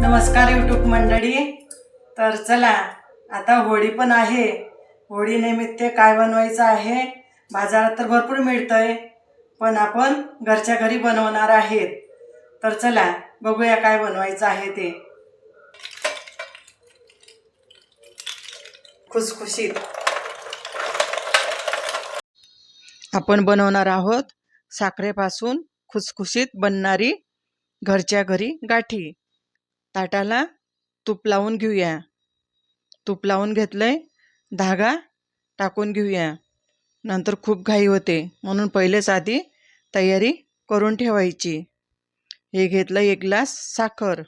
नमस्कार यूट्यूब मंडळी. तर चला, आता होळी पण आहे. होळी निमित्त काय बनवायचं आहे? बाजारात तर भरपूर मिळतंय, पण आपण घरच्या घरी बनवणार आहेत. तर चला बघूया काय बनवायचं आहे ते. खुसखुशीत आपण बनवणार आहोत साखरेपासून खुसखुशीत बनणारी घरच्या घरी गाठी. ताटाला तूप लावून घेऊया. तूप लावून घेतलंय, धागा टाकून घेऊया. नंतर खूप घाई होते म्हणून पहिलेच आधी तयारी करून ठेवायची. हे घेतलं 1 ग्लास साखर.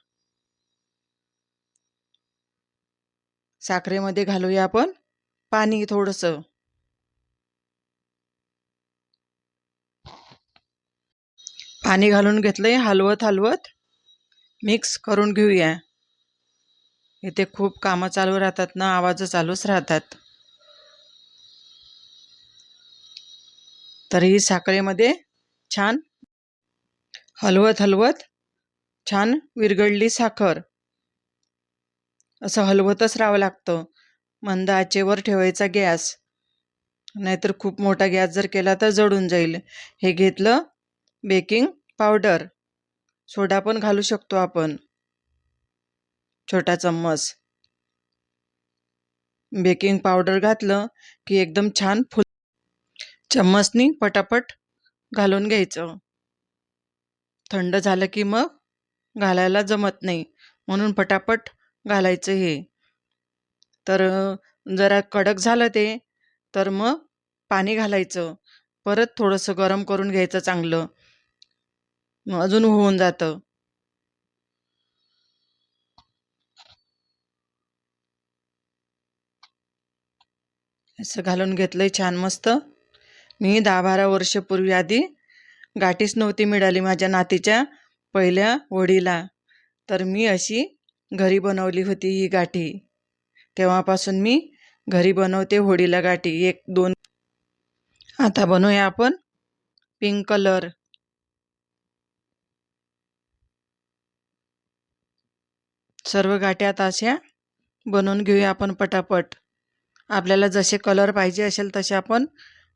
साखरेमध्ये घालूया आपण पाणी थोडंसं. पाणी घालून घेतलंय, हलवत हलवत मिक्स करून घेऊया. इथे खूप कामं चालू राहतात ना, आवाज चालूच राहतात. तरी साखरेमध्ये छान हलवत हलवत छान विरघळली साखर. असं हलवतच राहावं लागतं. मंद आचेवर ठेवायचा गॅस, नाहीतर खूप मोठा गॅस जर केला तर जळून जाईल. हे घेतलं बेकिंग पावडर. सोडा पण घालू शकतो आपण, छोटा चम्मच. बेकिंग पावडर घातलं की एकदम छान चम्मचनी पटापट घालून घ्यायचं. थंड झालं की मग घालायला जमत नाही, म्हणून पटापट घालायचं हे. तर जरा कडक झालं ते, तर मग पाणी घालायचं. परत थोडंसं गरम करून घ्यायचं चांगलं, मग अजून होऊन जातं. असं घालून घेतलंय छान मस्त. मी 10-12 वर्षापूर्वी आधी गाठीच नव्हती मिळाली माझ्या नातीच्या पहिल्या होळीला, तर मी अशी घरी बनवली होती ही गाठी. तेव्हापासून मी घरी बनवते होळीला गाठी 1-2. आता बनवूया आपण पिंक कलर. सर्व गाठ्यात अशा बनवून घेऊया आपण पटापट. आपल्याला जसे कलर पाहिजे असेल तसे आपण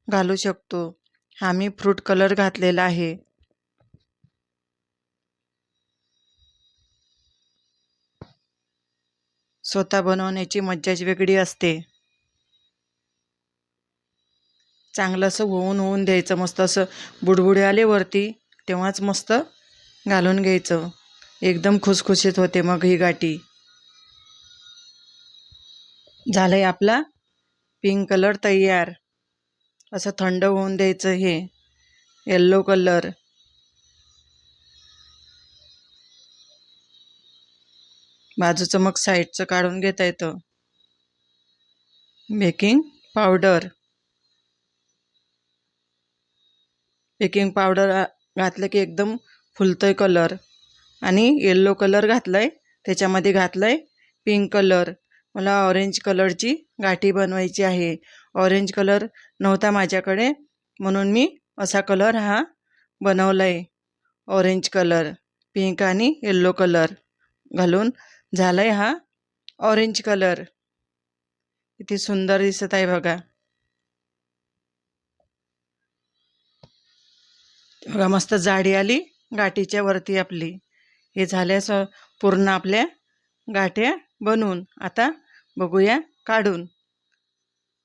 घालू शकतो. हा मी फ्रूट कलर घातलेला आहे. स्वतः बनवण्याची मज्जाच वेगळी असते. चांगलं असं होऊन द्यायचं, मस्त असं बुडबुडे आले वरती तेव्हाच मस्त घालून घ्यायचं. एकदम खुसखुशीत होते मग ही गाठी. झालंय आपला पिंक कलर तयार. असं थंड होऊन द्यायचं. हे येल्लो कलर. बाजूचं मग साईडचं काढून घेता येतं. Baking powder. बेकिंग पावडर घातलं की एकदम फुलतोय कलर. आणि येल्लो कलर घातलाय, त्याच्यामध्ये घातलाय पिंक कलर. मला ऑरेंज कलरची गाठी बनवायची आहे. ऑरेंज कलर नव्हता माझ्याकडे, म्हणून मी असा कलर हा बनवलाय. ऑरेंज कलर, पिंक आणि येल्लो कलर घालून झालाय हा ऑरेंज कलर. किती सुंदर दिसत आहे बघा. बघा मस्त जाडी आली गाठीच्या वरती आपली. हे झाल्यास पूर्ण आपल्या गाठ्या बनवून. आता बघूया काढून.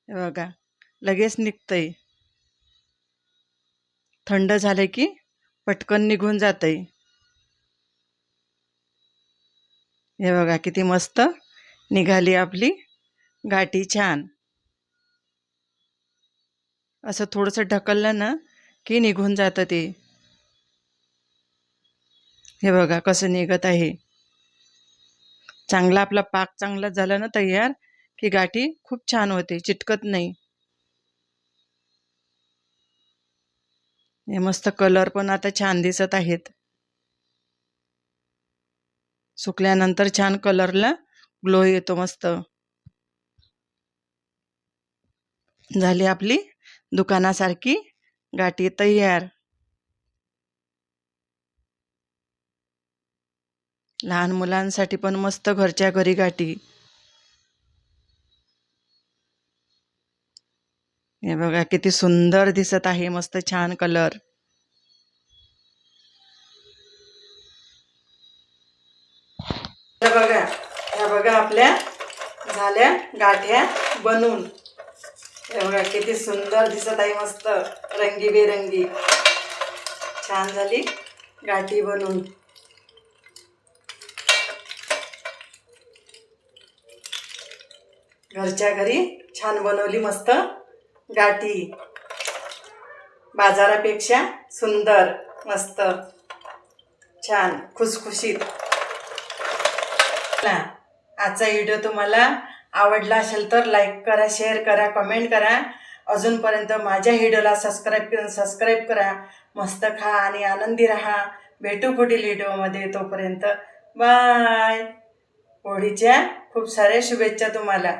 बघा लगेच निघतंय. थंड झाले की पटकन निघून जातंय. हे बघा किती मस्त निघाली आपली गाठी छान. असं थोडंसं ढकललं ना की निघून जातं ते. हे बघा कसं निघत आहे. चांगला आपला पाक चांगला झाला ना तयार, की गाठी खूप छान होते, चिटकत नाही. हे मस्त कलर पण आता छान दिसत आहेत. सुकल्यानंतर छान कलरला ग्लो येतो मस्त. झाली आपली दुकानासारखी गाठी तयार. लहान मुलांसाठी पण मस्त घरच्या घरी गाठी. हे बघा किती सुंदर दिसत आहे, मस्त छान कलर. हे बघा आपल्या झाल्या गाठ्या बनवून. हे बघा किती सुंदर दिसत आहे, मस्त रंगीबेरंगी. छान झाली गाठी बनवून. घरच्या घरी छान बनवली मस्त गाठी. बाजारापेक्षा सुंदर, मस्त, छान, खुसखुशीत. आजचा व्हिडिओ तुम्हाला आवडला असेल तर लाईक करा, शेअर करा, कमेंट करा. अजूनपर्यंत माझ्या व्हिडिओला सबस्क्राईब करा. मस्त खा आणि आनंदी राहा. भेटू पुढील व्हिडिओमध्ये. तोपर्यंत बाय. होळीच्या खूप साऱ्या शुभेच्छा तुम्हाला.